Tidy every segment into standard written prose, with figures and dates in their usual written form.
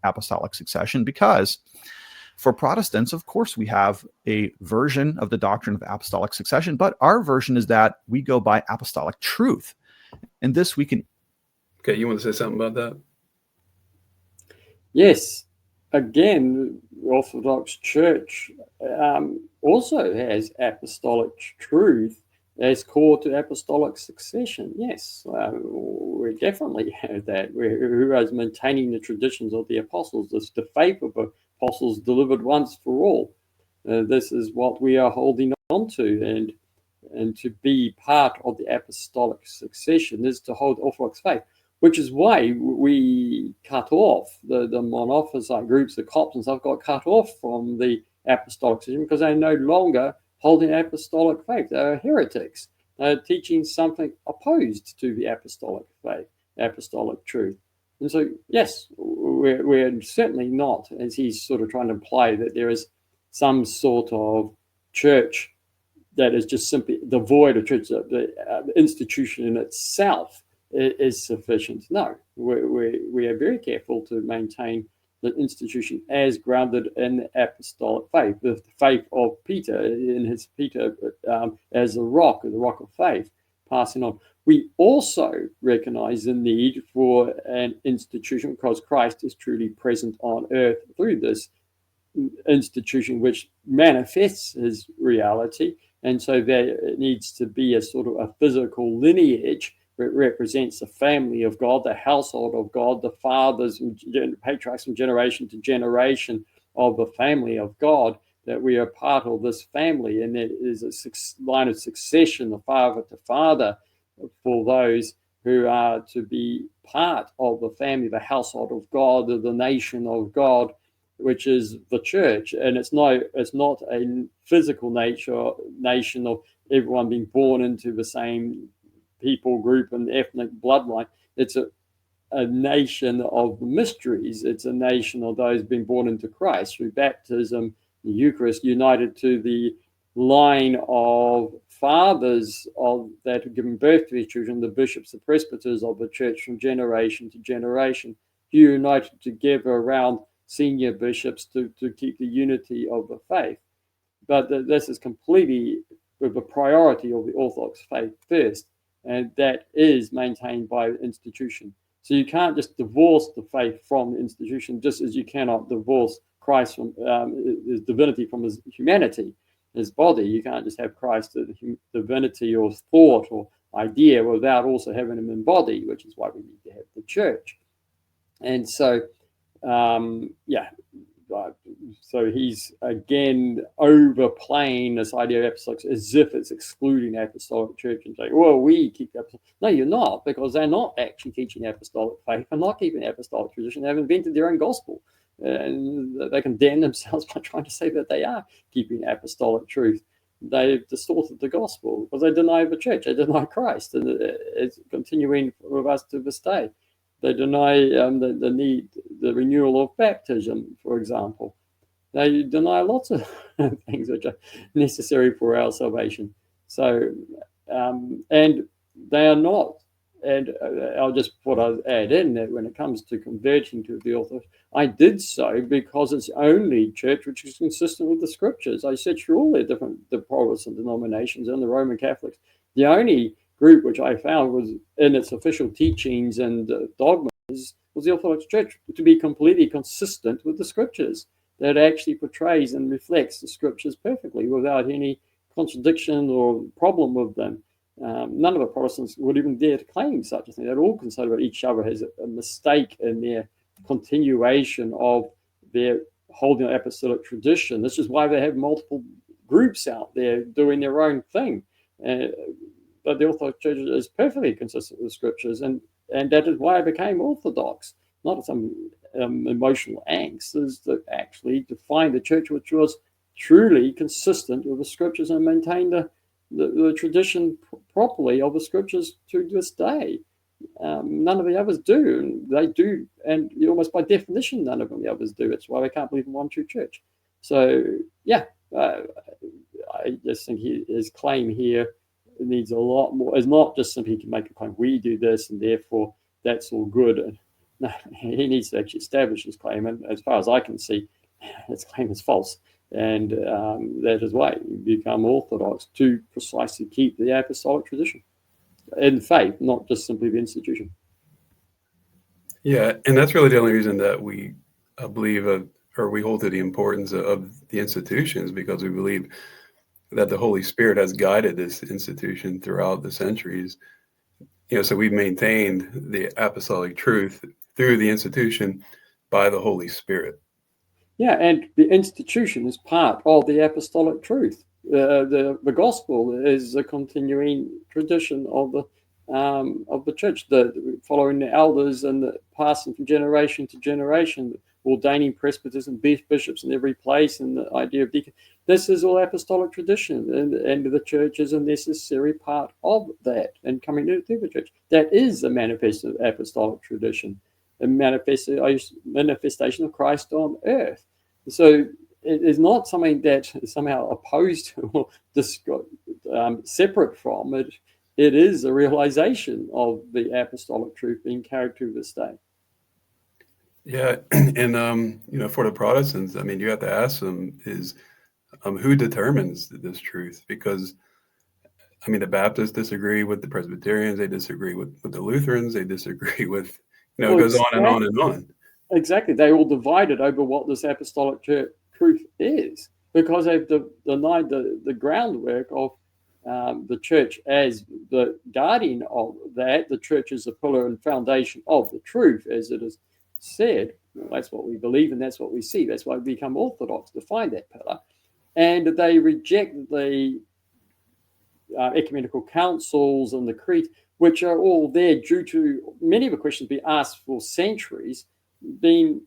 apostolic succession, because for Protestants, of course, we have a version of the doctrine of apostolic succession, but our version is that we go by apostolic truth. And this we can... Okay, you want to say something about that? Yes. Again, the Orthodox Church also has apostolic truth as core to apostolic succession. Yes, we definitely have that. Who is maintaining the traditions of the apostles? This the faith of apostles delivered once for all. This is what we are holding on to, and to be part of the apostolic succession is to hold Orthodox faith, which is why we cut off the monophysite groups, the Copts and stuff, got cut off from the apostolic succession because they're no longer holding apostolic faith. They're heretics. They're teaching something opposed to the apostolic faith, apostolic truth. And so, yes, we're certainly not, as he's sort of trying to imply, that there is some sort of church that is just simply devoid of church, the institution in itself is sufficient. No, we are very careful to maintain the institution as grounded in the apostolic faith, the faith of Peter, in his Peter as the rock of faith, passing on. We also recognize the need for an institution because Christ is truly present on earth through this institution, which manifests his reality. And so there needs to be a sort of a physical lineage that represents the family of God, the household of God, the fathers and patriarchs from generation to generation of the family of God, that we are part of this family. And there is a line of succession, the father to father, for those who are to be part of the family, the household of God, the nation of God, which is the church. And it's not a physical nation of everyone being born into the same people group and ethnic bloodline. It's a nation of mysteries. It's a nation of those being born into Christ through baptism, the Eucharist, united to the line of fathers that have given birth to their children, the bishops, the presbyters of the church from generation to generation, united together around senior bishops to keep the unity of the faith. But this is completely with the priority of the Orthodox faith first, and that is maintained by the institution. So you can't just divorce the faith from the institution, just as you cannot divorce Christ from his divinity from his humanity, his body. You can't just have Christ as divinity or thought or idea without also having him in body, which is why we need to have the church. And so, so he's again overplaying this idea of apostolic as if it's excluding apostolic church and saying, well, we keep apostolic. No, you're not, because they're not actually teaching apostolic faith. They're not keeping apostolic tradition. They've invented their own gospel. And they condemn themselves by trying to say that they are keeping apostolic truth. They've distorted the gospel because they deny the church. They deny Christ. And it's continuing with us to this day. They deny the renewal of baptism, for example. They deny lots of things which are necessary for our salvation. So, and they are not, and I'll just add in that when it comes to converting to the Orthodox, I did so because it's the only church which is consistent with the scriptures. I said, through all the Protestant denominations and the Roman Catholics, the only group which I found was in its official teachings and dogmas was the Orthodox Church to be completely consistent with the scriptures, that actually portrays and reflects the scriptures perfectly without any contradiction or problem with them. None of the Protestants would even dare to claim such a thing. They'd all consider each other as a mistake in their continuation of their holding an apostolic tradition. This is why they have multiple groups out there doing their own thing. But the Orthodox Church is perfectly consistent with the scriptures, and that is why I became Orthodox. Not some emotional angst, is to actually to find a church which was truly consistent with the scriptures and maintain the tradition properly of the scriptures to this day. None of the others do, and they do, and almost by definition, none of the others do. It's why they can't believe in one true church. So, I just think his claim here needs a lot more. It's not just simply he can make a claim, we do this, and therefore that's all good. And No, he needs to actually establish his claim. And as far as I can see, his claim is false. And that is why you become Orthodox, to precisely keep the apostolic tradition in faith, not just simply the institution. Yeah, and that's really the only reason that we believe or we hold to the importance of the institutions, because we believe that the Holy Spirit has guided this institution throughout the centuries. So we've maintained the apostolic truth through the institution by the Holy Spirit. Yeah, and the institution is part of the apostolic truth. The gospel is a continuing tradition of the church, following the elders and passing from generation to generation, ordaining presbyters and bishops in every place, and the idea of deacon. This is all apostolic tradition, and the church is a necessary part of that. And coming through the church, that is a manifest of apostolic tradition, a manifestation of Christ on earth. So it is not something that is somehow opposed to or separate from it. It is a realization of the apostolic truth being carried to this day. Yeah, and for the Protestants, I mean, you have to ask them is who determines this truth? Because I mean, the Baptists disagree with the Presbyterians, they disagree with the Lutherans, they disagree with it goes on and on and on. Exactly, they all divided over what this apostolic truth is, because they've denied the groundwork of the church as the guardian of that. The church is the pillar and foundation of the truth, as it is said. Well, that's what we believe, and that's what we see. That's why we become Orthodox, to find that pillar. And they reject the ecumenical councils and the creed, which are all there due to many of the questions being asked for centuries being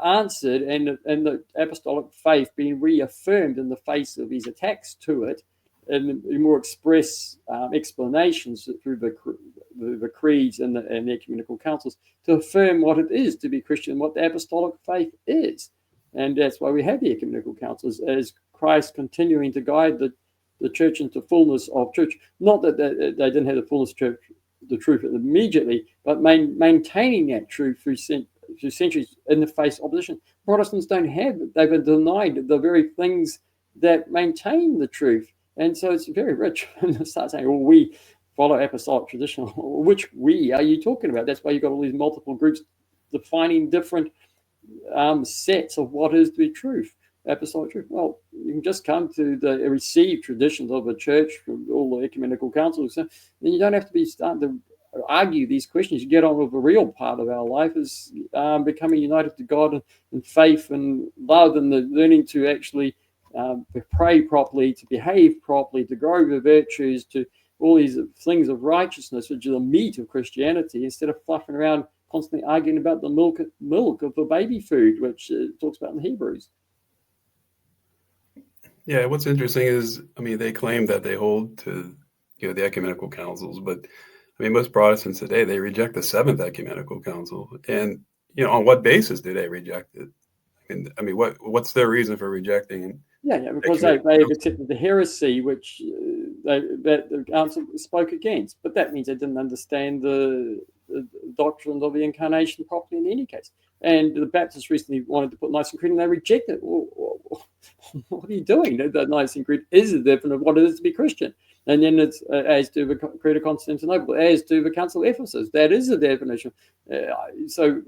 answered, and the apostolic faith being reaffirmed in the face of these attacks to it, and more express explanations through the creeds and the ecumenical councils to affirm what it is to be Christian, what the apostolic faith is. And that's why we have the ecumenical councils, as Christ continuing to guide the church into fullness of church. Not that they didn't have the fullness of the truth immediately, but maintaining that truth through centuries in the face of opposition. Protestants don't have it. They've been denied the very things that maintain the truth. And so it's very rich when they start saying, well, we follow apostolic tradition. Which we are you talking about? That's why you've got all these multiple groups defining different sets of what is the truth, apostolic truth. Well, you can just come to the received traditions of the church from all the ecumenical councils. Then you don't have to be starting to argue these questions. You get on with the real part of our life is becoming united to God in faith and love, and the learning to actually to pray properly, to behave properly, to grow the virtues, to all these things of righteousness, which are the meat of Christianity, instead of fluffing around constantly arguing about the milk of the baby food, which it talks about in Hebrews. Yeah, what's interesting is, I mean, they claim that they hold to the ecumenical councils, but I mean, most Protestants today, they reject the Seventh Ecumenical Council. And on what basis do they reject it? I mean, what's their reason for rejecting it? Yeah, because they've accepted the heresy, which that the council spoke against. But that means they didn't understand the doctrines of the incarnation properly in any case. And the Baptists recently wanted to put Nicene Creed, and they rejected it. Well, what are you doing? The Nicene Creed is the definition of what it is to be Christian. And then it's as to the Creed of Constantinople, as to the Council of Ephesus. That is the definition. So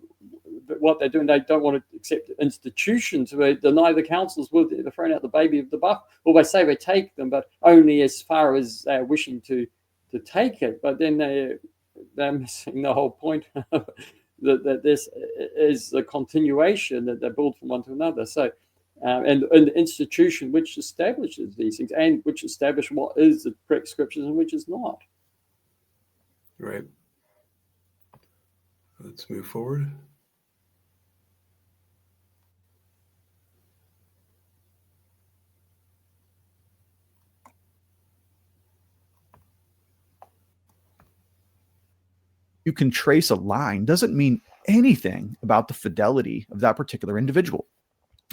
what they're doing, they don't want to accept institutions. They deny the councils. They're throwing out the baby of the bath. Well, they say they take them, but only as far as they're wishing to take it. But then they're missing the whole point that this is a continuation, that they build from one to another. So, and the institution which establishes these things, and which establish what is the correct scriptures and which is not. Right. Let's move forward. You can trace a line doesn't mean anything about the fidelity of that particular individual.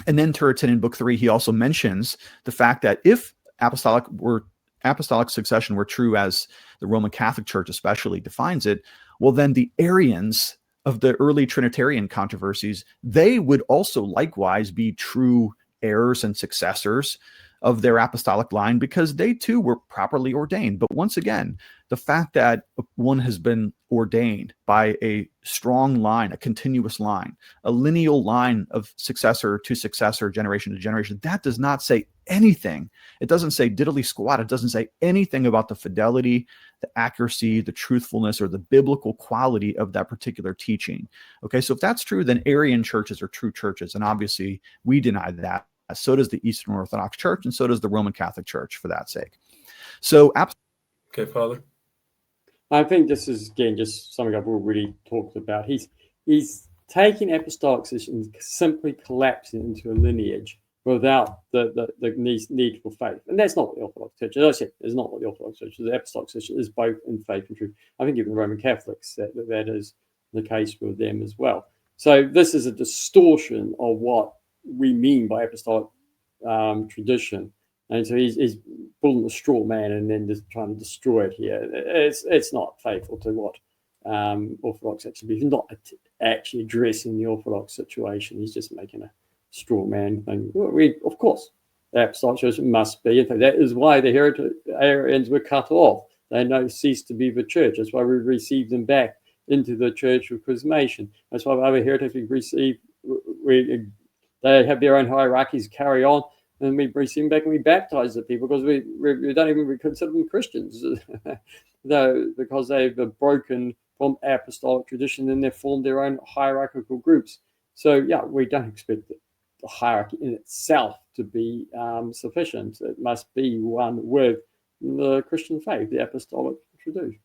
And then Turretin in Book 3, he also mentions the fact that if apostolic succession were true as the Roman Catholic Church especially defines it, well, then the Arians of the early Trinitarian controversies, they would also likewise be true heirs and successors of their apostolic line, because they too were properly ordained. But once again, the fact that one has been ordained by a strong line, a continuous line, a lineal line of successor to successor, generation to generation, that does not say anything. It doesn't say diddly squat. It doesn't say anything about the fidelity, the accuracy, the truthfulness, or the biblical quality of that particular teaching. Okay, so if that's true, then Arian churches are true churches, and obviously we deny that. So does the Eastern Orthodox Church, and so does the Roman Catholic Church, for that sake. So, okay, Father. I think this is, again, just something I've already talked about. He's taking apostolic succession and simply collapsing into a lineage without the need for faith. And that's not what the Orthodox Church is. As I said, it's not what the Orthodox Church is. The apostolic succession is both in faith and truth. I think even Roman Catholics, that is the case with them as well. So this is a distortion of what we mean by apostolic tradition. And so he's pulling a straw man and then just trying to destroy it here. It's not faithful to what Orthodox actually believes. He's not actually addressing the Orthodox situation. He's just making a straw man thing. Of course, the Apostolic Church must be. In fact, that is why the Arians were cut off. They now cease to be the church. That's why we received them back into the Church of Chrismation. That's why other heretics we receive. They have their own hierarchies, carry on. And we receive them back and we baptize the people, because we don't even consider them Christians, though, because they've broken from apostolic tradition and they've formed their own hierarchical groups. So, yeah, we don't expect the hierarchy in itself to be sufficient. It must be one with the Christian faith, the apostolic tradition.